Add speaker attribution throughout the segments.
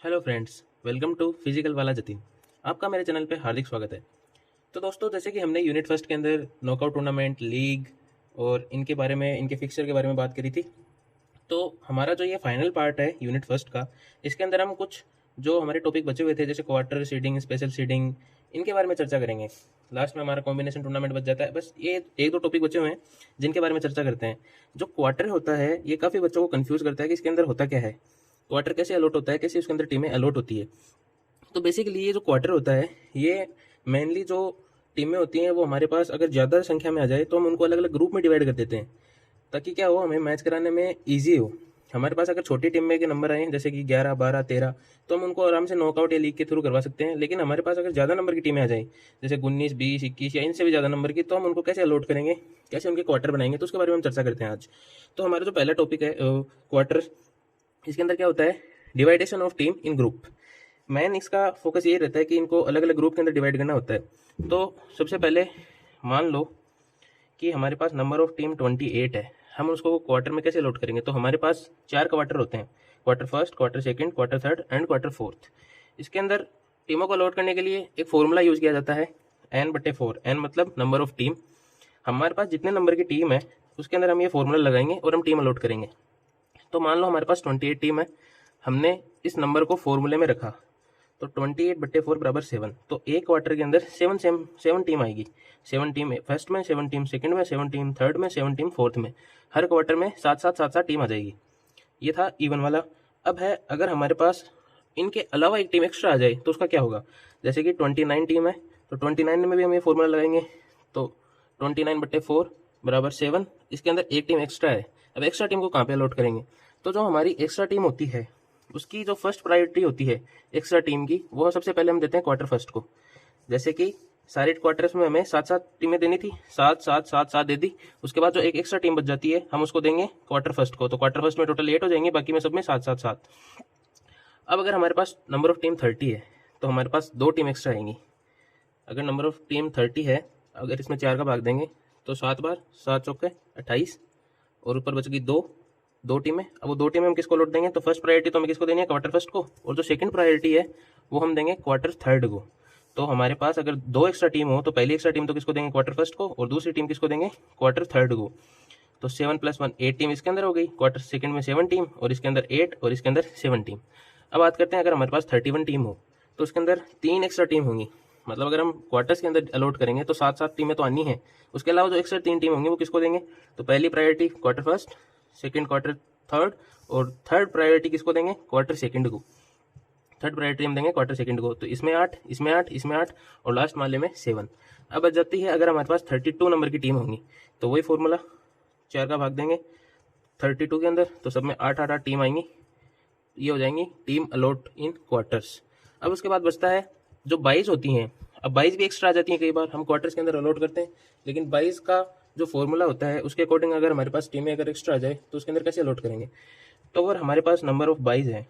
Speaker 1: Hello friends, welcome to physical वाला जतीन। आपका मेरे चैनल पे हार्दिक स्वागत है। तो दोस्तों, जैसे कि हमने यूनिट फर्स्ट के अंदर नॉकआउट टूर्नामेंट, लीग और इनके बारे में, इनके फिक्सचर के बारे में बात करी थी। तो हमारा जो ये फाइनल पार्ट है यूनिट फर्स्ट का, इसके अंदर हम कुछ जो हमारे टॉपिक बचे हुए थे, जैसे क्वार्टर सीडिंग, स्पेशल सीडिंग, इनके बारे में चर्चा करेंगे। लास्ट में हमारा कॉम्बिनेशन टूर्नामेंट बच जाता है। बस ये एक दो टॉपिक बचे हुए हैं जिनके बारे में चर्चा करते हैं। जो क्वार्टर होता है, ये काफ़ी बच्चों को कंफ्यूज करता है कि इसके अंदर होता क्या है, क्वार्टर कैसे अलॉट होता है, कैसे उसके अंदर टीमें अलॉट होती है। तो बेसिकली ये जो क्वार्टर होता है, ये मेनली जो टीमें होती हैं वो हमारे पास अगर ज़्यादा संख्या में आ जाए तो हम उनको अलग अलग ग्रुप में डिवाइड कर देते हैं, ताकि क्या हो, हमें मैच कराने में ईजी हो। हमारे पास अगर छोटी टीम में के नंबर आए जैसे कि 11, 12, 13, तो हम उनको आराम से नॉकआउट या लीग के थ्रू करवा सकते हैं। लेकिन हमारे पास अगर ज़्यादा नंबर की टीमें आ जाएं, जैसे 19, 20, 21 या इनसे भी ज़्यादा नंबर की, तो हम उनको कैसे अलॉट करेंगे, कैसे उनके क्वार्टर बनाएंगे, तो उसके बारे में हम चर्चा करते हैं आज। तो हमारा जो पहला टॉपिक है क्वार्टर, इसके अंदर क्या होता है, division of team in group. Main इसका फोकस ये रहता है कि इनको अलग अलग ग्रुप के अंदर डिवाइड करना होता है। तो सबसे पहले मान लो कि हमारे पास नंबर ऑफ टीम 28 है, हम उसको क्वार्टर में कैसे लोड करेंगे। तो हमारे पास 4 क्वार्टर होते हैं, quarter first, quarter second, quarter third and quarter fourth. इसके अंदर टीमों को लोड करने के लिए एक फॉर्मूला यूज़ किया जाता है, n/4। n मतलब नंबर ऑफ टीम। हमारे पास जितने नंबर की टीम है उसके अंदर हम ये फॉर्मूला लगाएंगे और हम टीम अलॉट करेंगे। तो मान लो हमारे पास 28 टीम है, हमने इस नंबर को फॉर्मूले में रखा, तो 28/4 बराबर 7। तो एक क्वार्टर के अंदर सेवन टीम आएगी। 7 टीम फर्स्ट में, 7 टीम सेकंड में, 7 टीम थर्ड में, 7 टीम फोर्थ में। हर क्वार्टर में 7 टीम आ जाएगी। ये था इवन वाला। अब है, अगर हमारे पास इनके अलावा एक टीम एक्स्ट्रा आ जाए तो उसका क्या होगा। जैसे कि 29 टीम है, तो 29 में भी हम ये फॉर्मूला लगाएंगे। तो 29/4 बराबर 7। इसके अंदर एक टीम एक्स्ट्रा है। अब एक्स्ट्रा टीम को कहाँ पे अलॉट करेंगे। तो जो हमारी एक्स्ट्रा टीम होती है, उसकी जो फर्स्ट प्रायोरिटी होती है एक्स्ट्रा टीम की, वो सबसे पहले हम देते हैं क्वार्टर फर्स्ट को। जैसे कि सारे क्वार्टर्स में हमें 7 टीमें देनी थी, 7 दे दी। उसके बाद जो एक एक्स्ट्रा टीम बच जाती है, हम उसको देंगे क्वार्टर फर्स्ट को। तो क्वार्टर फर्स्ट में टोटल 8 हो जाएंगे, बाकी में सब में 7। अब अगर हमारे पास नंबर ऑफ टीम 30 है, तो हमारे पास 2 टीम एक्स्ट्रा आएंगी। अगर नंबर ऑफ टीम 30 है, अगर इसमें 4 का भाग देंगे तो 7 बार 7 चौके 28, और ऊपर बच गई 2 टीमें। अब वो 2 टीमें हम किसको लौट देंगे, तो फर्स्ट प्रायोरिटी तो हमें किसको देनी है, क्वार्टर फर्स्ट को। और जो सेकंड प्रायोरिटी है वो हम देंगे क्वार्टर थर्ड को। तो हमारे पास अगर 2 एक्स्ट्रा टीम हो, तो पहली एक्स्ट्रा टीम तो किसको देंगे, क्वार्टर फर्स्ट को, और दूसरी टीम किसको देंगे, क्वार्टर थर्ड को। तो 7 + 1 8 टीम इसके अंदर हो गई। क्वार्टर सेकंड में 7 टीम, और इसके अंदर 8, और इसके अंदर 7 टीम। अब बात करते हैं, अगर हमारे पास 31 टीम हो तो उसके अंदर 3 एक्स्ट्रा टीम होंगी। मतलब अगर हम क्वार्टर्स के अंदर अलॉट करेंगे तो 7 टीमें तो आनी है। उसके अलावा जो एक्स्ट्रा 3 टीम होंगी वो किसको देंगे, तो पहली priority quarter first, second quarter third, और थर्ड प्रायोरिटी किसको देंगे, क्वार्टर सेकंड को। थर्ड प्रायोरिटी हम देंगे क्वार्टर सेकंड को। तो इसमें 8, इसमें 8, इसमें 8, और लास्ट वाले में 7। अब बच जाती है, अगर हमारे पास 32 नंबर की टीम होंगी, तो वही फॉर्मूला, 4 का भाग देंगे 32 के अंदर, तो सब में 8 टीम आएंगी। ये हो जाएंगी टीम अलॉट इन क्वार्टर्स। अब उसके बाद बचता है जो 22 होती हैं। अब 22 भी एक्स्ट्रा आ जाती हैं कई बार, हम क्वार्टर्स के अंदर अलॉट करते हैं, लेकिन 22 का जो फॉर्मूला होता है उसके अकॉर्डिंग अगर हमारे पास टीमें अगर एक्स्ट्रा आ जाए तो उसके अंदर कैसे अलॉट करेंगे। तो अगर हमारे पास नंबर ऑफ 22 है,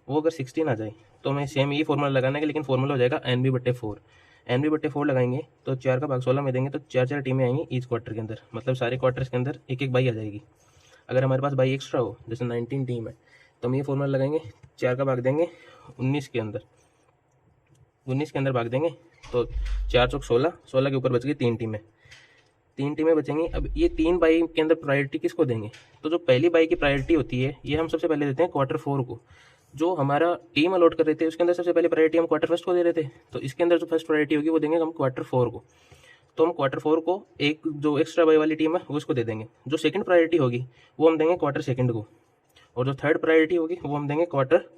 Speaker 1: वो अगर 16 आ जाए, तो हमें सेम ये फॉर्मूला लगाना है, लेकिन फॉर्मूला हो जाएगा NB/4। NB/4 लगाएंगे तो 4 का भाग 16 में देंगे, तो 4 टीमें आएंगी ईच क्वार्टर के अंदर। मतलब सारे क्वार्टर्स के अंदर एक बाई आ जाएगी। अगर हमारे पास बाई एक्स्ट्रा हो, जैसे 19 टीम है, तो हम ये फॉर्मूला लगाएंगे, 4 का भाग देंगे 19 के अंदर, 19 के अंदर भाग देंगे, तो 4 चौक 16, 16 के ऊपर बच गई 3 टीमें बचेंगी। अब ये 3 बाई के अंदर प्रायोरिटी किसको देंगे, तो जो पहली बाई की प्रायोरिटी होती है ये हम सबसे पहले देते हैं क्वार्टर 4 को। जो हमारा टीम अलॉट कर रहे थे उसके अंदर सबसे पहले प्रायोरिटी हम क्वार्टर फर्स्ट को दे रहे थे, तो इसके अंदर जो फर्स्ट प्रायोरिटी होगी वो देंगे हम क्वार्टर 4 को। तो हम क्वार्टर 4 को एक जो एक्स्ट्रा बाई वाली टीम है वो उसको दे देंगे। जो सेकंड प्रायोरिटी होगी वो हम देंगे क्वार्टर सेकंड को, और जो थर्ड प्रायोरिटी होगी वो हम देंगे क्वार्टर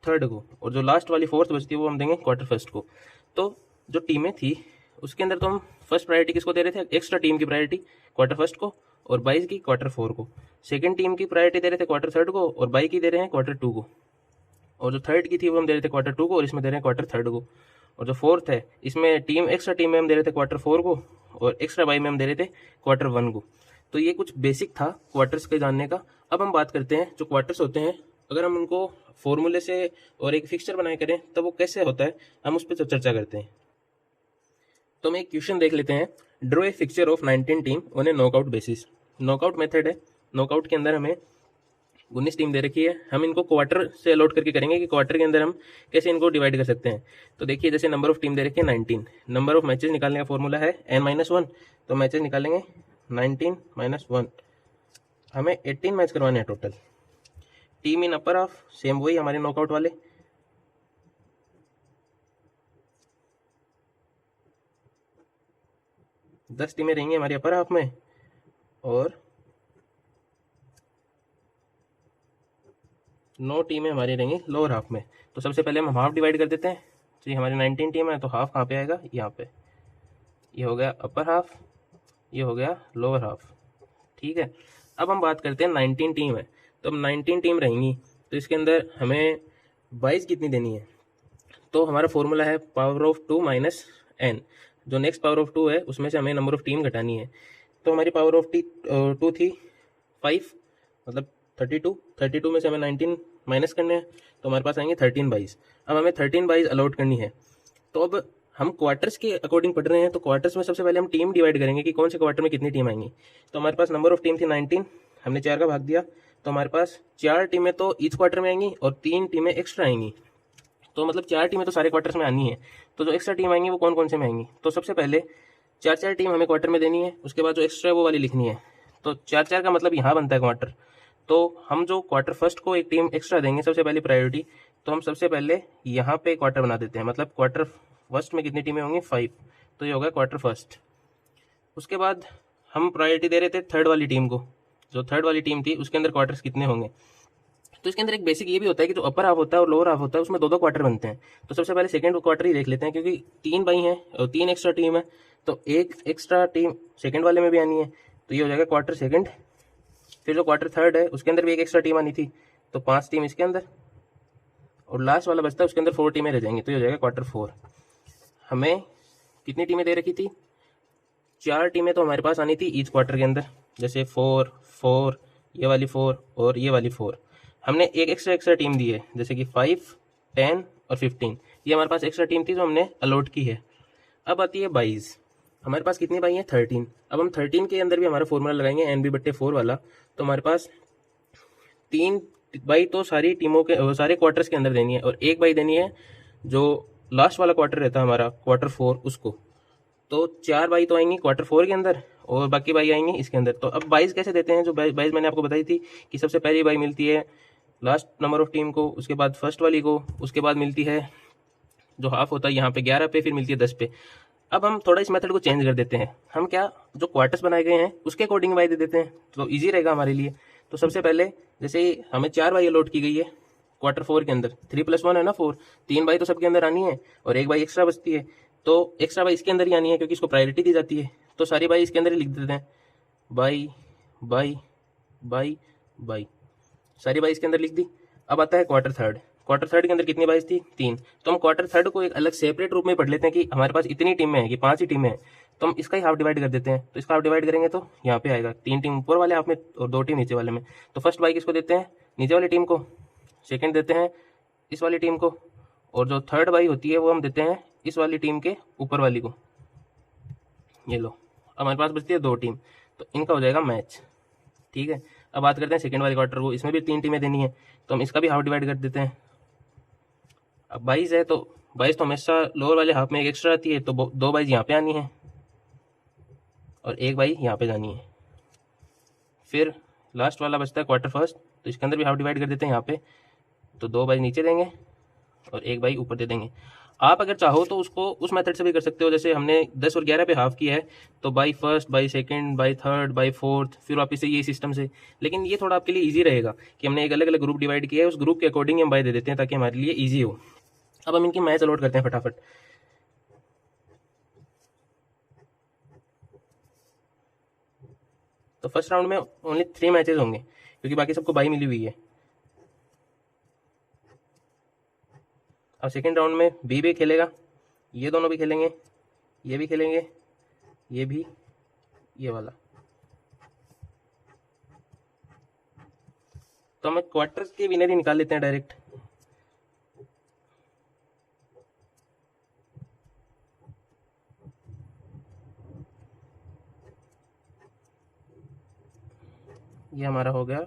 Speaker 1: थर्ड को, और जो लास्ट वाली फोर्थ बचती है वो हम देंगे क्वार्टर फर्स्ट को। तो जो टीमें थी उसके अंदर तो हम फर्स्ट प्रायोरिटी किसको दे रहे थे, एक्स्ट्रा टीम की प्रायोरिटी क्वार्टर फर्स्ट को, और 22 की क्वार्टर 4 को। सेकंड टीम की प्रायोरिटी दे रहे थे क्वार्टर थर्ड को, और 22 की दे रहे हैं क्वार्टर 2 को। और जो थर्ड की थी वो हम दे रहे थे क्वार्टर 2 को, और इसमें दे रहे हैं क्वार्टर थर्ड को। और जो फोर्थ है, इसमें एक्स्ट्रा टीम में हम दे रहे थे क्वार्टर 4 को, और एक्स्ट्रा बाई में हम दे रहे थे क्वार्टर 1 को। तो ये कुछ बेसिक था क्वार्टर्स के जानने का। अब हम बात करते हैं जो क्वार्टर्स होते हैं, अगर हम उनको फॉर्मूले से और एक फिक्सचर बनाए करें तब वो कैसे होता है, हम उस पर चर्चा करते हैं। तो हम एक क्वेश्चन देख लेते हैं, draw a fixture of 19 team on A knockout basis. Knockout method है। नॉकआउट के अंदर हमें 19 टीम दे रखी है, हम इनको क्वार्टर से अलॉट करके करेंगे कि क्वार्टर के अंदर हम कैसे इनको डिवाइड कर सकते हैं। तो देखिए जैसे नंबर ऑफ टीम दे रखी है 19, नंबर ऑफ मैचेस निकालने का फॉर्मूला है n-1, तो मैचेस निकालेंगे 19 - 1, हमें 18 मैच करवाने हैं टोटल। टीम इन अपर हाफ सेम वही हमारे नॉकआउट वाले, दस टीमें रहेंगी हमारी अपर हाफ में और 9 टीमें हमारी रहेंगी लोअर हाफ में। तो सबसे पहले हम हाफ डिवाइड कर देते हैं। तो ये हमारी 19 टीम है, तो हाफ कहाँ पे आएगा, यहाँ पे। ये हो गया अपर हाफ, ये हो गया लोअर हाफ, ठीक है। अब हम बात करते हैं 19 टीम है, तो अब 19 टीम रहेंगी, तो इसके अंदर हमें 22 कितनी देनी है। तो हमारा फॉर्मूला है पावर ऑफ 2 माइनस n, जो नेक्स्ट पावर ऑफ 2 है उसमें से हमें नंबर ऑफ टीम घटानी है। तो हमारी पावर ऑफ 2 थी 5, मतलब 32 में से हमें 19 माइनस करने हैं, तो हमारे पास आएंगे 13/22। अब हमें 13/22 अलॉट करनी है। तो अब हम क्वार्टर्स के अकॉर्डिंग पढ़ रहे हैं, तो क्वार्टर्स में सबसे पहले हम टीम डिवाइड करेंगे कि कौन से क्वार्टर में कितनी टीम आएंगी। तो हमारे पास नंबर ऑफ टीम थी 19, हमने 4 का भाग दिया, तो हमारे पास 4 टीमें तो ईच क्वार्टर में आएंगी और 3 टीमें एक्स्ट्रा आएंगी। तो मतलब 4 टीमें तो सारे क्वार्टर्स में आनी है। तो जो एक्स्ट्रा टीम आएंगी वो कौन कौन से में आएंगी, तो सबसे पहले 4 टीम हमें क्वार्टर में देनी है, उसके बाद जो एक्स्ट्रा है वो वाली लिखनी है। तो 4 का मतलब यहाँ बनता है क्वार्टर। तो हम जो क्वार्टर फर्स्ट को एक टीम एक्स्ट्रा देंगे सबसे पहली प्रायोरिटी, तो हम सबसे पहले यहाँ पे क्वार्टर बना देते हैं। मतलब क्वार्टर फर्स्ट में कितनी टीमें होंगी, 5, तो ये होगा क्वार्टर फर्स्ट। उसके बाद हम प्रायोरिटी दे रहे थे थर्ड वाली टीम को, जो थर्ड वाली टीम थी उसके अंदर क्वार्टर्स कितने होंगे। तो इसके अंदर एक बेसिक ये भी होता है कि जो अपर हाफ होता है और लोअर हाफ होता है उसमें 2 क्वार्टर बनते हैं। तो सबसे पहले सेकंड क्वार्टर ही देख लेते हैं, क्योंकि 3 भाई हैं और 3 एक्स्ट्रा टीम है, तो एक एक्स्ट्रा टीम सेकंड वाले में भी आनी है, तो ये हो जाएगा क्वार्टर सेकंड। फिर जो क्वार्टर थर्ड है उसके अंदर भी एक एक्स्ट्रा टीम आनी थी, तो 5 टीम इसके अंदर, और लास्ट वाला बचता है उसके अंदर 4 टीमें रह जाएंगी, तो ये हो जाएगा क्वार्टर 4। हमें कितनी टीमें दे रखी थी, 4 टीमें तो हमारे पास आनी थी ईच क्वार्टर के अंदर, जैसे 4 4, ये वाली 4 और ये वाली 4। हमने एक एक्स्ट्रा टीम दी है, जैसे कि 5 10 और 15, ये हमारे पास एक्स्ट्रा टीम थी जो हमने अलॉट की है। अब आती है 22, हमारे पास कितनी बाई है 13। अब हम 13 के अंदर भी हमारा फॉर्मूला लगाएंगे NB/4 वाला, तो हमारे पास 3 बाई तो सारी टीमों के सारे क्वार्टर्स के अंदर देनी है, और 1 बाई देनी है जो लास्ट वाला क्वार्टर रहता है हमारा क्वार्टर 4 उसको। तो 4 बाई तो आएंगी क्वार्टर 4 के अंदर और बाकी बाई आएंगी इसके अंदर। तो अब 22 कैसे देते हैं, जो 22 मैंने आपको बताई थी कि सबसे पहली बाई मिलती है लास्ट नंबर ऑफ टीम को, उसके बाद फर्स्ट वाली को, उसके बाद मिलती है जो हाफ होता है यहाँ पे 11 पे, फिर मिलती है 10 पे। अब हम थोड़ा इस मेथड को चेंज कर देते हैं, हम क्या जो क्वार्टर्स बनाए गए हैं उसके अकॉर्डिंग बाई दे देते हैं, तो ईजी रहेगा हमारे लिए। तो सबसे पहले जैसे हमें 4 बाई अलॉट की गई है क्वार्टर 4 के अंदर, 3 + 1 है ना 4, 3 बाई तो सबके अंदर आनी है और 1 बाई एक्स्ट्रा बचती है, तो एक्स्ट्रा बाई इसके अंदर ही आनी है क्योंकि इसको प्रायोरिटी दी जाती है। तो सारी बाई इसके अंदर ही लिख देते हैं, बाई बाई बाई बाई, सारी बाई इसके अंदर लिख दी। अब आता है क्वार्टर थर्ड, क्वार्टर थर्ड के अंदर कितनी बाइस थी 3, तो हम क्वार्टर थर्ड को एक अलग सेपरेट रूप में पढ़ लेते हैं कि हमारे पास इतनी टीमें हैं कि 5 ही टीमें हैं, तो हम इसका ही हाफ डिवाइड कर देते हैं। तो इसका हाफ डिवाइड करेंगे तो यहाँ पे आएगा 3 टीम ऊपर वाले हाफ में और 2 टीम नीचे वाले में। तो फर्स्ट बाई किसको देते हैं, नीचे वाली टीम को, सेकेंड देते हैं इस वाली टीम को, और जो थर्ड बाई होती है वो हम देते हैं इस वाली टीम के ऊपर वाली को। ये लो, अब हमारे पास बचती है 2 टीम, तो इनका हो जाएगा मैच, ठीक है। अब बात करते हैं सेकंड वाले क्वार्टर को, इसमें भी 3 टीमें देनी है, तो हम इसका भी हाफ डिवाइड कर देते हैं। अब 22 है, तो 22 तो हमेशा लोअर वाले हाफ में एक एक्स्ट्रा आती है, तो 2 बाईज यहाँ पे आनी है और 1 बाई यहाँ पे जानी है। फिर लास्ट वाला बचता है क्वार्टर फर्स्ट, तो इसके अंदर भी हाफ डिवाइड कर देते हैं यहाँ पे, तो 2 बाई नीचे देंगे और 1 बाई ऊपर दे देंगे। आप अगर चाहो तो उसको उस मेथड से भी कर सकते हो, जैसे हमने 10 और 11 पे हाफ किया है, तो by first, by second, by third, by fourth, फिर वापस से ये सिस्टम से। लेकिन ये थोड़ा आपके लिए इजी रहेगा कि हमने एक अलग अलग ग्रुप डिवाइड किया है, उस ग्रुप के अकॉर्डिंग हम बाई दे देते हैं ताकि हमारे लिए ईजी हो। अब हम इनकी मैच अलॉट करते हैं फटाफट। तो फर्स्ट राउंड में ओनली 3 मैचेस होंगे क्योंकि बाकी सबको बाई मिली हुई है। अब सेकेंड राउंड में बी भी खेलेगा, ये दोनों भी खेलेंगे, ये भी खेलेंगे, ये भी, ये वाला। तो हम क्वार्टर्स के विनर ही निकाल लेते हैं डायरेक्ट। ये हमारा हो गया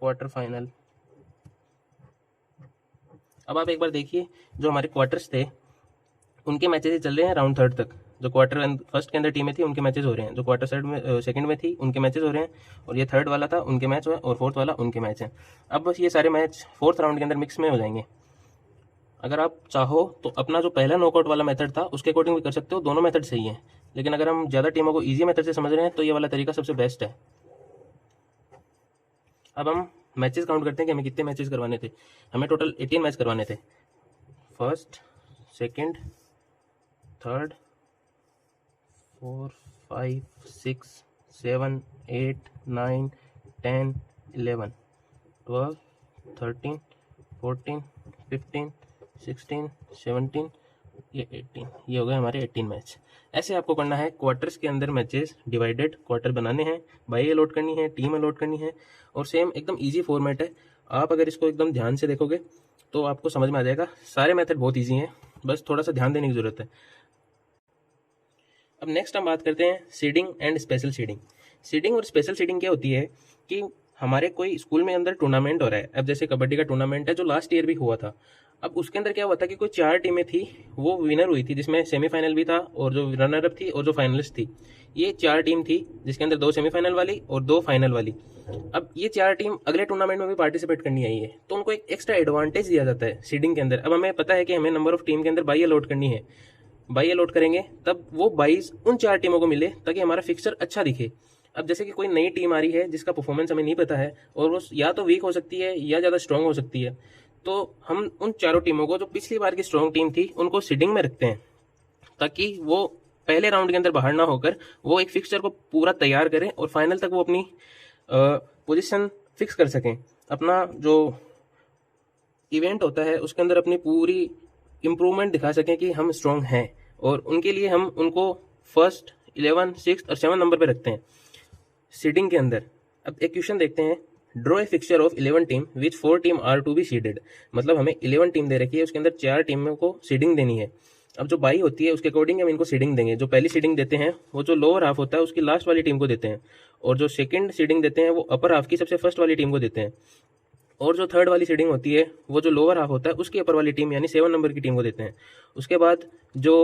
Speaker 1: क्वार्टर फाइनल। अब आप एक बार देखिए, जो हमारे क्वार्टर्स थे उनके मैचेस चल रहे हैं राउंड थर्ड तक। जो क्वार्टर फर्स्ट के अंदर टीमें थी उनके मैचेस हो रहे हैं, जो क्वार्टर सेकंड में थी उनके मैचेस हो रहे हैं, और ये थर्ड वाला था उनके मैच हुए, और फोर्थ वाला उनके मैच हैं। अब बस ये सारे मैच फोर्थ राउंड के अंदर मिक्स में हो जाएंगे। अगर आप चाहो तो अपना जो पहला नॉकआउट वाला मेथड था उसके अकॉर्डिंग भी कर सकते हो, दोनों मेथड सही है। लेकिन अगर हम ज़्यादा टीमों को ईजी मेथड से समझ रहे हैं तो ये वाला तरीका सबसे बेस्ट है। अब हम मैचेस काउंट करते हैं कि हमें कितने मैचेस करवाने थे। हमें टोटल 18 मैच करवाने थे। फर्स्ट, सेकंड, थर्ड, 4, 5, 6, 7, 8, 9, 10, 11, 12, 13, 14, 15, 16, 17, ये 18, ये हो गए हमारे 18 मैच। ऐसे आपको करना है क्वार्टर्स के अंदर मैचेस डिवाइडेड, क्वार्टर बनाने हैं, बाई अलॉट करनी है, टीम अलॉट करनी है, और सेम एकदम इजी फॉर्मेट है। आप अगर इसको एकदम ध्यान से देखोगे तो आपको समझ में आ जाएगा। सारे मेथड बहुत इजी हैं, बस थोड़ा सा ध्यान देने की ज़रूरत है। अब नेक्स्ट हम बात करते हैं seeding and special seeding. Seeding और स्पेशल सीडिंग क्या होती है कि हमारे कोई स्कूल में अंदर टूर्नामेंट हो रहा है। अब जैसे कबड्डी का टूर्नामेंट है जो लास्ट ईयर भी हुआ था। अब उसके अंदर क्या हुआ था कि कोई 4 टीमें थी, वो विनर हुई थी, जिसमें सेमीफाइनल भी था और जो रनर अप थी और जो फाइनलिस्ट थी। ये 4 टीम थी जिसके अंदर 2 सेमीफाइनल वाली और 2 फाइनल वाली। अब ये 4 टीम अगले टूर्नामेंट में भी पार्टिसिपेट करनी आई है, तो उनको एक एक्स्ट्रा एडवांटेज दिया जाता है सीडिंग के अंदर। अब हमें पता है कि हमें नंबर ऑफ टीम के अंदर बाई अलॉट करनी है, बाई अलॉट करेंगे तब वो 22 उन 4 टीमों को मिले ताकि हमारा फिक्सचर अच्छा दिखे। अब जैसे कि कोई नई टीम आ रही है जिसका परफॉर्मेंस हमें नहीं पता है और वो या तो वीक हो सकती है या ज़्यादा स्ट्रांग हो सकती है, तो हम उन चारों टीमों को, जो पिछली बार की स्ट्रांग टीम थी, उनको सीडिंग में रखते हैं ताकि वो पहले राउंड के अंदर बाहर ना होकर वो एक फिक्सचर को पूरा तैयार करें और फाइनल तक वो अपनी पोजीशन फिक्स कर सकें। अपना जो इवेंट होता है उसके अंदर अपनी पूरी इम्प्रूवमेंट दिखा सकें कि हम स्ट्रांग हैं, और उनके लिए हम उनको फर्स्ट, 11, 6 और 7 नंबर पे रखते हैं सीडिंग के अंदर। अब एक क्वेश्चन देखते हैं। Draw a fixture of 11 team which 4 team are to be seeded. मतलब हमें 11 टीम दे रखी है, उसके अंदर 4 टीमों को सीडिंग देनी है। अब जो बाई होती है उसके अकॉर्डिंग हम इनको सीडिंग देंगे। जो पहली सीडिंग देते हैं वो जो लोअर हाफ होता है उसकी लास्ट वाली टीम को देते हैं, और जो सेकंड सीडिंग देते हैं वो अपर हाफ की सबसे फर्स्ट वाली टीम को देते हैं, और जो थर्ड वाली सीडिंग होती है वो जो लोअर हाफ होता है उसकी अपर वाली टीम यानी 7 नंबर की टीम को देते हैं। उसके बाद जो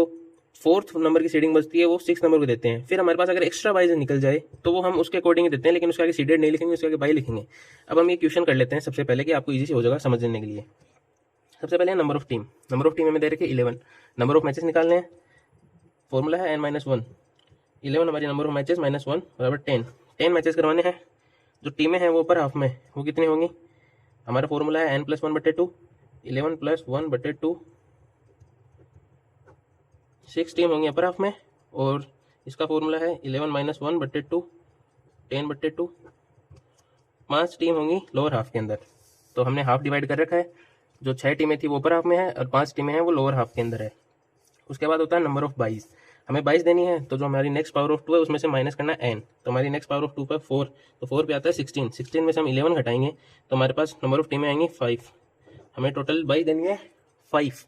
Speaker 1: 4th नंबर की सीडिंग बचती है वो 6 नंबर को देते हैं। फिर हमारे पास अगर एक्स्ट्रा बाई निकल जाए तो वो हम उसके अकॉर्डिंग देते हैं, लेकिन उसके आगे सीडेड नहीं लिखेंगे, उसके आगे बाई लिखेंगे। अब हम ये क्वेश्चन कर लेते हैं सबसे पहले कि आपको ईजी से हो जाएगा समझने के लिए। सबसे पहले number of team. Number of team हमें दे रखे 11। नंबर ऑफ मैचेस निकालने हैं। फॉर्मूला है n-1। 11 हमारी नंबर ऑफ मैचेस -1 बराबर 10। 10 मैचेस करवाने हैं। जो टीमें हैं वो ऊपर हाफ में वो कितनी होंगी? हमारा फॉर्मूला है n+1/2। 11 + 1/2 6 टीम होंगी अपर हाफ में, और इसका फॉर्मूला है 11 - 1/2 10/2 5 टीम होंगी लोअर हाफ के अंदर। तो हमने हाफ डिवाइड कर रखा है। जो 6 टीमें थी वो अपर हाफ में है और 5 टीमें हैं वो लोअर हाफ के अंदर है। उसके बाद होता है नंबर ऑफ 22। हमें 22 देनी है, तो जो हमारी नेक्स्ट पावर ऑफ 2 है उसमें से माइनस करना है n। तो हमारी नेक्स्ट पावर ऑफ 2 पर 4, तो 4 पे आता है 16। 16 में से हम 11 घटाएंगे तो हमारे पास नंबर ऑफ टीमें आएंगी 5। हमें टोटल 22 देनी है 5।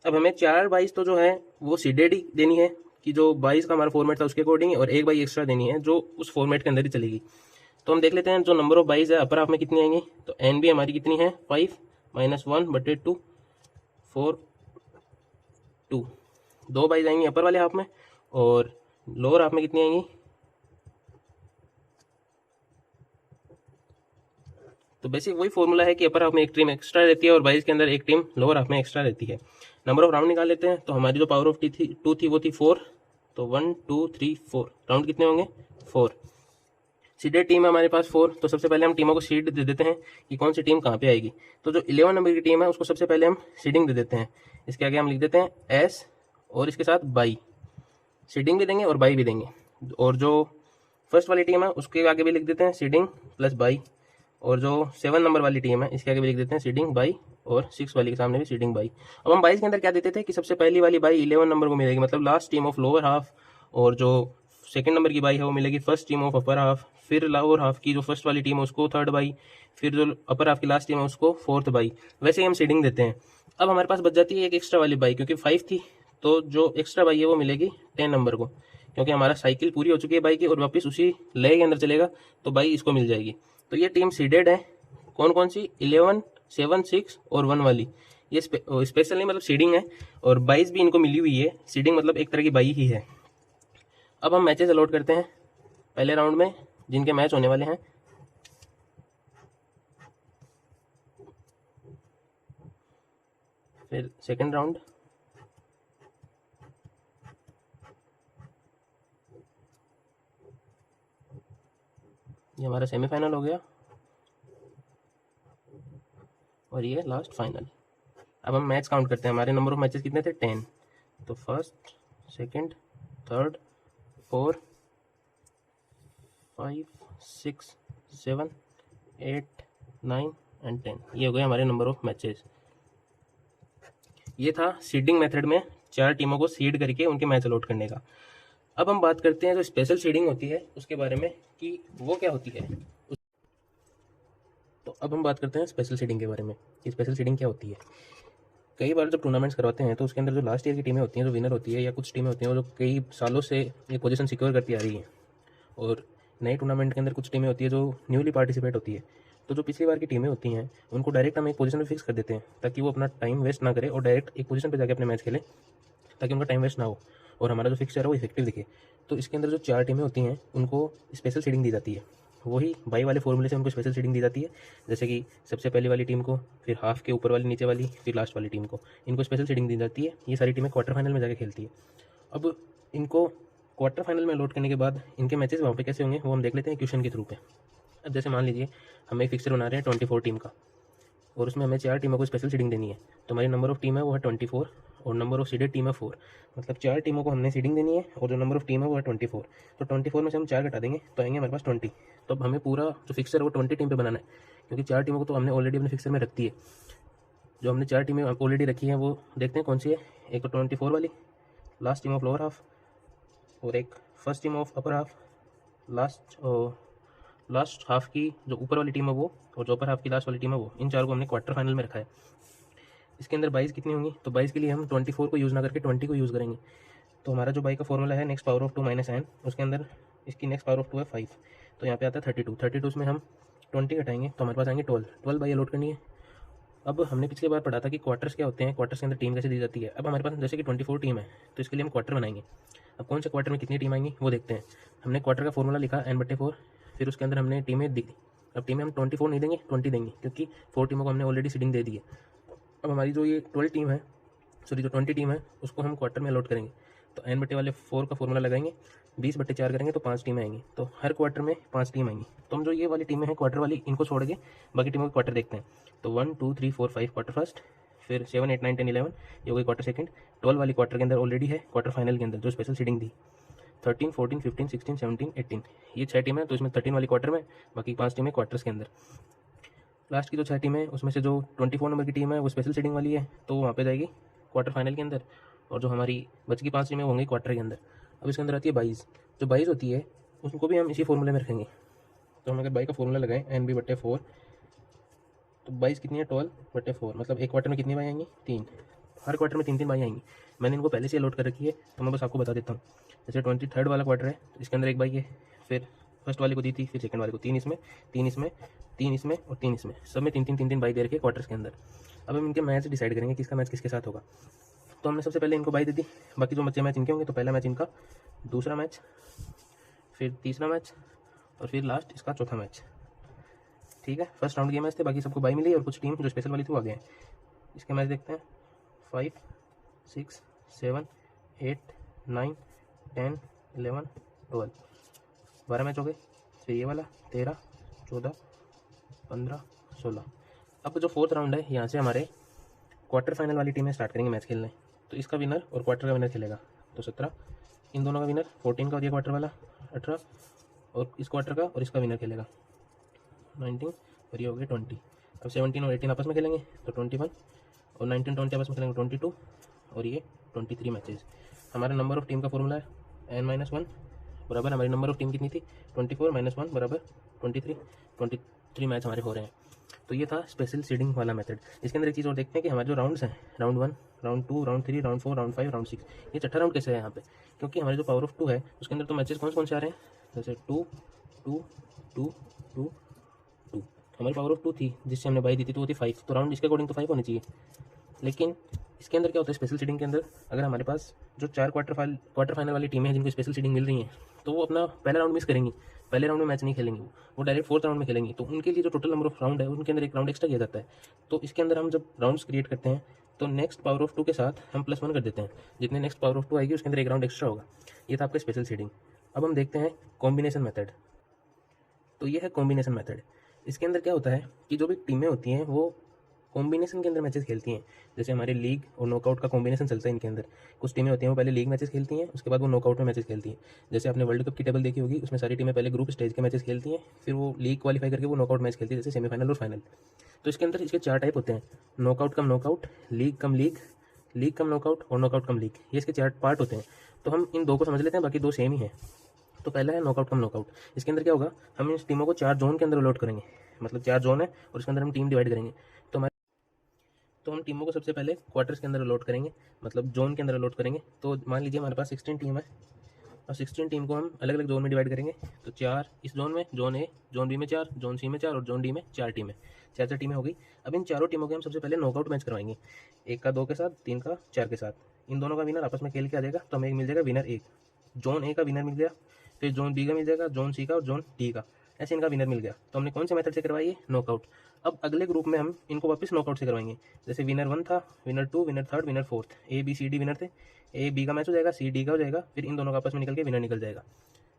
Speaker 1: अब हमें 4 22 तो जो है वो सीडेड ही देनी है कि जो 22 का हमारा फॉर्मेट था उसके अकॉर्डिंग, और एक 22 एक्स्ट्रा देनी है जो उस फॉर्मेट के अंदर ही चलेगी। तो हम देख लेते हैं जो नंबर ऑफ 22 है अपर हाफ में कितनी आएंगी। तो n भी हमारी कितनी है 5 - 1/2 4 2। 2 22 आएंगी अपर वाले हाफ में, और लोअर हाफ में कितनी आएंगी? तो बेसिक वही फॉर्मूला है कि अपर हाफ में एक टीम एक्स्ट्रा रहती है और 22 के अंदर एक टीम लोअर हाफ में एक्स्ट्रा रहती है। नंबर ऑफ राउंड निकाल लेते हैं। तो हमारी जो पावर ऑफ 2 थी वो थी 4। तो 1 2 3 4 राउंड कितने होंगे? 4। सीडेड टीम है हमारे पास 4। तो सबसे पहले हम टीमों को सीड दे देते हैं कि कौन सी टीम कहाँ पे आएगी। तो जो 11 नंबर की टीम है उसको सबसे पहले हम सीडिंग दे देते हैं। इसके आगे हम लिख देते हैं S और इसके साथ बाई। सीडिंग भी देंगे और बाई भी देंगे। और जो फर्स्ट वाली टीम है उसके आगे भी लिख देते हैं सीडिंग प्लस बाई, और जो 7 नंबर वाली टीम है इसके आगे भी लिख देते हैं सीडिंग बाई, और 6 वाली के सामने भी सीडिंग बाई। अब हम 22 के अंदर क्या देते थे कि सबसे पहली वाली बाई 11 नंबर को मिलेगी, मतलब last team of lower half, और जो सेकंड नंबर की बाई है वो मिलेगी first team of upper half. फिर लोअर हाफ की जो फर्स्ट वाली टीम है उसको थर्ड बाई, फिर जो अपर हाफ की लास्ट टीम है उसको फोर्थ बाई। वैसे ही हम सीडिंग देते हैं। अब हमारे पास बच जाती है एक एक्स्ट्रा वाली बाई, क्योंकि 5 थी तो जो एक्स्ट्रा बाई है वो मिलेगी 10 नंबर को, क्योंकि हमारा साइकिल पूरी हो चुकी है बाई की और वापस उसी लय के अंदर चलेगा, तो बाई इसको मिल जाएगी। तो ये टीम सीडेड है कौन कौन सी 11, 7, 6 और 1 वाली, ये स्पेशल नहीं मतलब सीडिंग है, और 22 भी इनको मिली हुई है। सीडिंग मतलब एक तरह की 22 ही है। अब हम मैचेस अलॉट करते हैं पहले राउंड में जिनके मैच होने वाले हैं। फिर सेकंड राउंड, ये हमारा सेमीफाइनल हो गया, और ये लास्ट फाइनल। अब हम मैच काउंट करते हैं, हमारे नंबर ऑफ मैचेस कितने थे 10। तो फर्स्ट, सेकंड, थर्ड, 4, 5, 6, 7, 8, 9 एंड 10, ये हो गए हमारे नंबर ऑफ मैचेस। ये था सीडिंग मेथड में 4 टीमों को सीड करके उनके मैच अलॉट करने का। अब हम बात करते हैं जो स्पेशल सीडिंग होती है उसके बारे में कि वो क्या होती है। तो अब हम बात करते हैं स्पेशल सीडिंग के बारे में कि स्पेशल सीडिंग क्या होती है। कई बार जब टूर्नामेंट्स करवाते हैं तो उसके अंदर जो लास्ट ईयर की टीमें होती हैं, जो विनर होती है, या कुछ टीमें होती हैं वो जो कई सालों से ये पोजीशन सिक्योर करती आ रही हैं, और नए टूर्नामेंट के अंदर कुछ टीमें होती है जो न्यूली पार्टिसिपेट होती है। तो जो पिछली बार की टीमें होती हैं उनको डायरेक्ट हम एक पोजीशन पे फिक्स कर देते हैं ताकि वो अपना टाइम वेस्ट ना करे और डायरेक्ट एक पोजीशन पे जाके अपने मैच खेलें, ताकि उनका टाइम वेस्ट ना हो और हमारा जो फिक्सचर है वो इफेक्टिव दिखे। तो इसके अंदर जो 4 टीमें होती हैं उनको स्पेशल सीडिंग दी जाती है, वही बाई वाले फॉर्मूले से उनको स्पेशल सीडिंग दी जाती है। जैसे कि सबसे पहले वाली टीम को, फिर हाफ के ऊपर वाली, नीचे वाली, फिर लास्ट वाली टीम को, इनको स्पेशल सीडिंग दी जाती है। ये सारी टीमें क्वार्टर फाइनल में जाके खेलती है। अब इनको क्वार्टर फाइनल में अलॉट करने के बाद इनके मैचेस वहाँ पे कैसे होंगे वो हम देख लेते हैं क्वेश्चन के थ्रू पे। अब जैसे मान लीजिए हम एक फिक्सर बना रहे हैं 24 टीम का, और उसमें हमें 4 टीमों को स्पेशल सीडिंग देनी है। तो हमारी नंबर ऑफ टीम है वो है 24, और नंबर ऑफ सीडेड टीम है 4, मतलब 4 टीमों को हमने सीडिंग देनी है, और जो नंबर ऑफ टीम है वो है 24। तो 24 में से हम 4 घटा देंगे तो आएंगे हमारे पास 20। तो अब हमें पूरा जो फिक्सर है वो 20 टीम पे बनाना है, क्योंकि 4 टीमों को तो हमने ऑलरेडी अपने फिक्सर में रख दी है। जो हमने 4 टीमें ऑलरेडी रखी हैं वो देखते हैं कौन सी है। एक तो 24 वाली, last team of lower half, और एक first team of upper half, last half की जो ऊपर वाली टीम है वो, और जो अपर हाफ की लास्ट वाली टीम है वो, इन 4 को हमने क्वार्टर फाइनल में रखा है। इसके अंदर 22 कितनी होंगी, तो 22 के लिए हम 24 को यूज़ ना करके 20 को यूज़ करेंगे। तो हमारा जो बाई का फॉर्मूला है next power of 2 minus n, उसके अंदर इसकी नेक्स्ट पावर ऑफ 2 है 5, तो यहाँ पे आता है 32 में हम 20 घटाएंगे तो हमारे पास आएंगे 12 बाई अलॉट करनी है। अब हमने पिछली बार पढ़ा था कि क्वार्टर्स क्या होते हैं, क्वार्टर्स के अंदर टीम कैसे दी जाती है। अब हमारे पास जैसे कि 24 टीम है तो इसके लिए हम क्वार्टर बनाएंगे। अब कौन से क्वार्टर में कितनी टीम आएंगी वो देखते हैं। हमने क्वार्टर का फॉर्मूला लिखा n/4, फिर उसके अंदर हमने टीमें दी। अब टीमें हम 24 नहीं देंगे, 20 देंगे, क्योंकि 4 टीमों को हमने ऑलरेडी सीडिंग दे दी है। अब हमारी जो ये 12 टीम है, सॉरी जो 20 टीम है, उसको हम क्वार्टर में अलॉट करेंगे। तो n/4 का फॉर्मूला लगाएंगे, 20/4 करेंगे तो 5 टीमें आएंगी। तो हर क्वार्टर में 5 टीम आएंगी। तो हम जो ये वाली टीमें हैं क्वार्टर वाली, इनको छोड़ के बाकी टीमों के क्वार्टर देखते हैं। तो 1 2 3 4 5 क्वार्टर फर्स्ट, फिर 7 8 9 10 11 ये हो गई क्वार्टर सेकंड। 12 वाली क्वार्टर के अंदर ऑलरेडी है क्वार्टर फाइनल के अंदर जो स्पेशल सीडिंग थी। 13 14 15 16 17 18 ये 6 टीमें, तो इसमें 13 वाली क्वार्टर में, बाकी 5 टीमें क्वार्टर्स के अंदर। लास्ट की जो 6 टीमें उसमें से जो 24 नंबर की टीम है वो स्पेशल सीडिंग वाली है, तो वहाँ पे जाएगी क्वार्टर फाइनल के अंदर, और जो हमारी बच की 5 टीमें होंगी क्वार्टर के अंदर। अब इसके अंदर आती है 22, जो 22 होती है उसको भी हम इसी फॉर्मूले में रखेंगे। तो हम अगर 22 का फॉर्मूला लगाएं NB/4, तो 22 कितनी है 12/4, मतलब एक क्वार्टर में कितनी बाई आएंगी 3, हर क्वार्टर में 3 बाई आएंगी। मैंने इनको पहले से अलॉट कर रखी है तो मैं बस आपको बता देता हूँ। जैसे 23 वाला क्वार्टर है तो इसके अंदर 1 बाई है, फिर फर्स्ट वाले को दी थी, फिर सेकंड वाले को 3 इसमें, 3 इसमें, 3 इसमें और 3 इसमें, सब में 3 बाई दे रखे क्वार्टर्स के अंदर। अब हम इनके मैच डिसाइड करेंगे किसका मैच किसके साथ होगा। तो हमने सबसे पहले इनको बाई दे दी, बाकी जो बच्चे मैच इनके होंगे, तो पहला मैच इनका, दूसरा मैच, फिर तीसरा मैच, और फिर लास्ट इसका चौथा मैच। ठीक है, फर्स्ट राउंड के मैच थे, बाकी सबको बाई मिली और कुछ टीम जो स्पेशल वाली थी वो आ गए। इसके मैच देखते हैं 5 6 7 8 9 10 11 12 12 मैच हो गए। फिर ये वाला 13 14 15 16। अब जो फोर्थ राउंड है यहाँ से हमारे क्वार्टर फाइनल वाली टीमें स्टार्ट करेंगे मैच खेलने। तो इसका विनर और क्वार्टर का विनर खेलेगा, तो 17, इन दोनों का विनर 14 का और ये क्वार्टर वाला 18, और इस क्वार्टर का और इसका विनर खेलेगा 19, और ये हो गया 20। अब 17 और 18 आपस में खेलेंगे तो 21, और 19 20 आपस में खेलेंगे 22, और ये 23 मैचेस। हमारा नंबर ऑफ टीम का फॉर्मूला है n-1 बराबर हमारी नंबर ऑफ टीम कितनी थी 24 - 1 बराबर 23 मैच हमारे हो रहे हैं। तो ये था स्पेशल सीडिंग वाला मेथड। इसके अंदर एक चीज़ और देखते हैं कि हमारे जो राउंड्स हैं, round 1, round 2, round 3, round 4, round 5, round 6, ये छठा राउंड कैसे है यहाँ पे, क्योंकि हमारे जो पावर ऑफ 2 है उसके अंदर तो मैचेस कौन कौन से आ रहे हैं, जैसे 2 2 2 2 2, हमारी पावर ऑफ 2 थी जिससे हमने बाई दी थी, तो वो थी 5, तो राउंड इसके अकॉर्डिंग तो 5 होनी चाहिए। लेकिन इसके अंदर क्या होता है, स्पेशल सीडिंग के अंदर अगर हमारे पास जो 4 क्वार्टर फाइनल वाली टीमें हैं जिनको स्पेशल सीडिंग मिल रही है, तो वो अपना पहला राउंड मिस करेंगी, पहले राउंड में मैच नहीं खेलेंगे, वो डायरेक्ट 4th राउंड में खेलेंगी। तो उनके लिए जो टोटल नंबर ऑफ राउंड है उनके अंदर एक राउंड एक्स्ट्रा किया जाता है। तो इसके अंदर हम जब राउंड्स क्रिएट करते हैं तो नेक्स्ट पावर ऑफ 2 के साथ हम +1 कर देते हैं, जितने नेक्स्ट पावर ऑफ 2 आएगी उसके अंदर एक राउंड एक्स्ट्रा होगा। ये था आपका स्पेशल सीडिंग। अब हम देखते हैं कॉम्बिनेशन मेथड। तो ये है कॉम्बिनेशन मेथड। इसके अंदर क्या होता है कि जो भी टीमें होती हैं वो कॉम्बिनेशन के अंदर मैचेस खेलती हैं। जैसे हमारे लीग और नॉकआउट का कॉम्बिनेशन चलता है इनके अंदर। कुछ टीमें होती हैं वो पहले लीग मैचेस खेलती हैं, उसके बाद वो नॉकआउट में मैचेस खेलती हैं। जैसे आपने वर्ल्ड कप की टेबल देखी होगी, उसमें सारी टीमें पहले ग्रुप स्टेज के मैचेस खेलती हैं, फिर वो लीग क्वालिफाई करके वो नॉकआउट मैच खेलती है, जैसे सेमीफाइनल और फाइनल। तो इसके अंदर इसके 4 टाइप होते हैं, knockout cum knockout, league cum league, league cum knockout और नॉकआउट कम लीग। ये इसके 4 पार्ट होते हैं। तो हम इन 2 को समझ लेते हैं, बाकी 2 सेम ही हैं। तो पहला है नॉकआउट कम नॉकआउट। इसके अंदर क्या होगा, हम इस टीमों को 4 जोन के अंदर अलॉट करेंगे, मतलब 4 जोन है और इसके अंदर हम टीम डिवाइड करेंगे। तो हम टीमों को सबसे पहले क्वार्टर्स के अंदर अलॉट करेंगे, मतलब जोन के अंदर अलॉट करेंगे। तो मान लीजिए हमारे पास 16 टीम है और 16 टीम को हम अलग अलग जोन में डिवाइड करेंगे। तो 4 इस जोन में, जोन ए, जोन बी में 4, जोन सी में 4 और जोन डी में 4 टीमें, 4 टीमें हो गई। अब इन चारों टीमों के हम सबसे पहले नॉकआउट मैच करवाएंगे, 1 का 2 के साथ, 3 का 4 के साथ। इन दोनों का विनर आपस में खेल के आ जाएगा, तो हमें एक मिल जाएगा विनर 1। जोन ए का विनर मिल गया, फिर जोन बी का मिल जाएगा, जोन सी का और जोन डी का, ऐसे इनका विनर मिल गया। तो हमने कौन से मेथड से करवाई है, नॉकआउट। अब अगले ग्रुप में हम इनको वापस नॉकआउट से करवाएंगे। जैसे विनर 1 था, winner 2, winner 3, winner 4, A B C D winner थे। ए बी का मैच हो जाएगा, सी डी का हो जाएगा, फिर इन दोनों का आपस में निकल के विनर निकल जाएगा।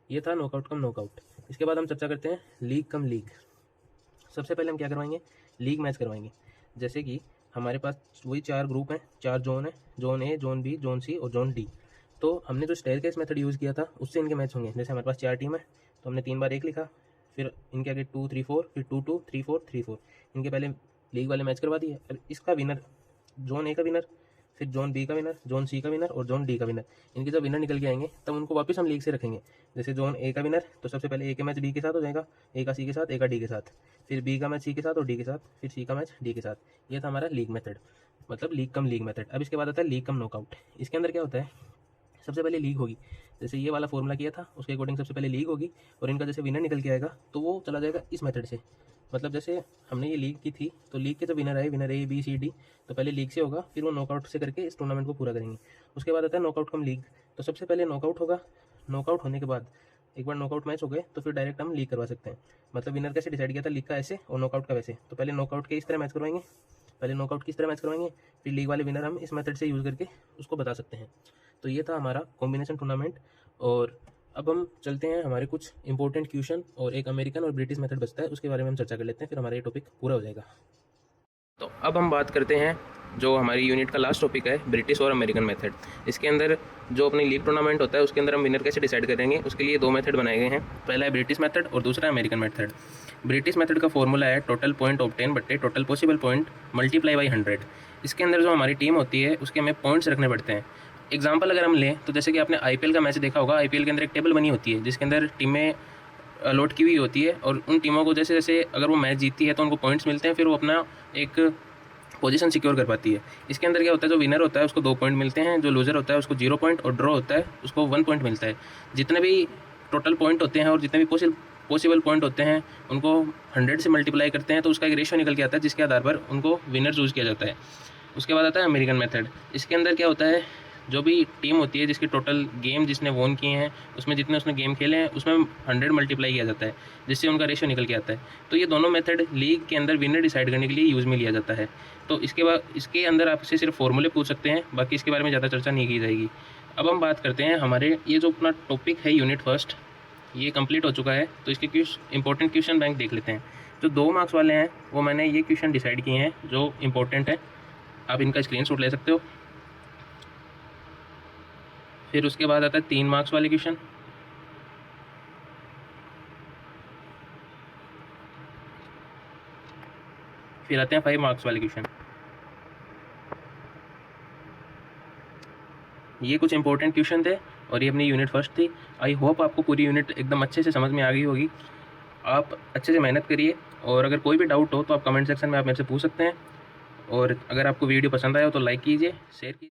Speaker 1: ये था नॉकआउट कम नॉकआउट। इसके बाद हम चर्चा करते हैं लीग कम लीग। सबसे पहले हम क्या करवाएंगे, लीग मैच करवाएंगे। जैसे कि हमारे पास वही 4 ग्रुप हैं, 4 जोन है, zone A, zone B, zone C और जोन डी। तो हमने जो स्टेयरकेस मेथड यूज़ किया था उससे इनके मैच होंगे। जैसे हमारे पास 4 टीम है, तो हमने 3 बार 1 लिखा, फिर इनके आगे 2 3 4, फिर 2 2 3 4 3 4, इनके पहले लीग वाले मैच करवा दिए। और इसका विनर, जोन ए का विनर, फिर जोन बी का विनर, जोन सी का विनर और जोन डी का विनर, इनके जब विनर निकल के आएंगे तब उनको वापस हम लीग से रखेंगे। जैसे जोन ए का विनर, तो सबसे पहले ए का मैच बी के साथ हो जाएगा, ए का सी के साथ, ए का डी के साथ, फिर बी का मैच सी के साथ और डी के साथ, फिर सी का मैच डी के साथ। ये था हमारा लीग मेथड, मतलब लीग कम लीग मेथड। अब इसके बाद आता है लीग कम नॉकआउट। इसके अंदर क्या होता है, सबसे पहले लीग होगी, जैसे ये वाला फॉर्मूला किया था उसके अकॉर्डिंग सबसे पहले लीग होगी, और इनका जैसे विनर निकल के आएगा तो वो चला जाएगा इस मेथड से। मतलब जैसे हमने ये लीग की थी, तो लीग के जो विनर आए, winner A B C D, तो पहले लीग से होगा, फिर वो नॉकआउट से करके इस टूर्नामेंट को पूरा करेंगे। उसके बाद आता है नॉकआउट कम लीग। तो सबसे पहले नॉकआउट होगा, नॉकआउट होने के बाद एक बार नॉकआउट मैच हो गए तो फिर डायरेक्ट हम लीग करवा सकते हैं। मतलब विनर कैसे डिसाइड किया था, लीग का ऐसे और नॉकआउट का वैसे। तो पहले नॉकआउट के इस तरह मैच करवाएंगे, पहले नॉकआउट की इस तरह मैच करवाएंगे, फिर लीग वाले विनर हम इस मेथड से यूज़ करके उसको बता सकते हैं। तो ये था हमारा कॉम्बिनेशन टूर्नामेंट। और अब हम चलते हैं हमारे कुछ इंपॉर्टेंट क्वेश्चन, और एक अमेरिकन और ब्रिटिश मेथड बचता है, उसके बारे में हम चर्चा कर लेते हैं, फिर हमारा ये टॉपिक पूरा हो जाएगा। तो अब हम बात करते हैं जो हमारी यूनिट का लास्ट टॉपिक है, ब्रिटिश और अमेरिकन मेथड। इसके अंदर जो अपनी लीग टूर्नामेंट होता है उसके अंदर हम विनर कैसे डिसाइड करेंगे, उसके लिए 2 मेथड बनाए गए हैं। पहला है ब्रिटिश मेथड और दूसरा है अमेरिकन मेथड। ब्रिटिश मेथड का फॉर्मूला है टोटल पॉइंट ऑब्टेन बट्टे total possible point multiply by 100। इसके अंदर जो हमारी टीम होती है उसके हमें पॉइंट्स रखने पड़ते हैं। एग्जाम्पल अगर हम लें तो जैसे कि आपने IPL का मैच देखा होगा, IPL के अंदर एक टेबल बनी होती है जिसके अंदर टीमें अलॉट की हुई होती है, और उन टीमों को जैसे जैसे अगर वो मैच जीतती है तो उनको पॉइंट्स मिलते हैं, फिर वो अपना एक पोजीशन सिक्योर कर पाती है। इसके अंदर क्या होता है, जो विनर होता है उसको 2 पॉइंट मिलते हैं, जो लूज़र होता है उसको 0 पॉइंट, और ड्रॉ होता है उसको 1 पॉइंट मिलता है। जितने भी टोटल पॉइंट होते हैं और जितने भी पॉसिबल पॉइंट होते हैं उनको 100 से मल्टीप्लाई करते हैं, तो उसका एक रेशियो निकल के आता है जिसके आधार पर उनको विनर चूज़ किया जाता है। उसके बाद आता है अमेरिकन मेथड। इसके अंदर क्या होता है, जो भी टीम होती है जिसकी टोटल गेम जिसने वॉन किए हैं उसमें जितने उसने गेम खेले हैं उसमें 100 मल्टीप्लाई किया जाता है, जिससे उनका रेशियो निकल के आता है। तो ये दोनों मेथड लीग के अंदर विनर डिसाइड करने के लिए यूज़ में लिया जाता है। तो इसके बाद इसके अंदर आपसे सिर्फ फॉर्मूले पूछ सकते हैं, बाकी इसके बारे में ज़्यादा चर्चा नहीं की जाएगी। अब हम बात करते हैं हमारे ये जो अपना टॉपिक है यूनिट फर्स्ट, ये कंप्लीट हो चुका है। तो इसके इंपॉर्टेंट क्वेश्चन बैंक देख लेते हैं। जो 2 मार्क्स वाले हैं वो मैंने ये क्वेश्चन डिसाइड किए हैं जो इंपॉर्टेंट है, आप इनका स्क्रीनशॉट ले सकते हो। फिर उसके बाद आता है 3 मार्क्स वाले क्वेश्चन, फिर आते हैं 5 मार्क्स वाले क्वेश्चन। ये कुछ इंपॉर्टेंट क्वेश्चन थे और ये अपनी यूनिट फर्स्ट थी। आई होप आपको पूरी यूनिट एकदम अच्छे से समझ में आ गई होगी। आप अच्छे से मेहनत करिए, और अगर कोई भी डाउट हो तो आप कमेंट सेक्शन में आप मेरे से पूछ सकते हैं। और अगर आपको वीडियो पसंद आया हो तो लाइक कीजिए, शेयर कीजिए।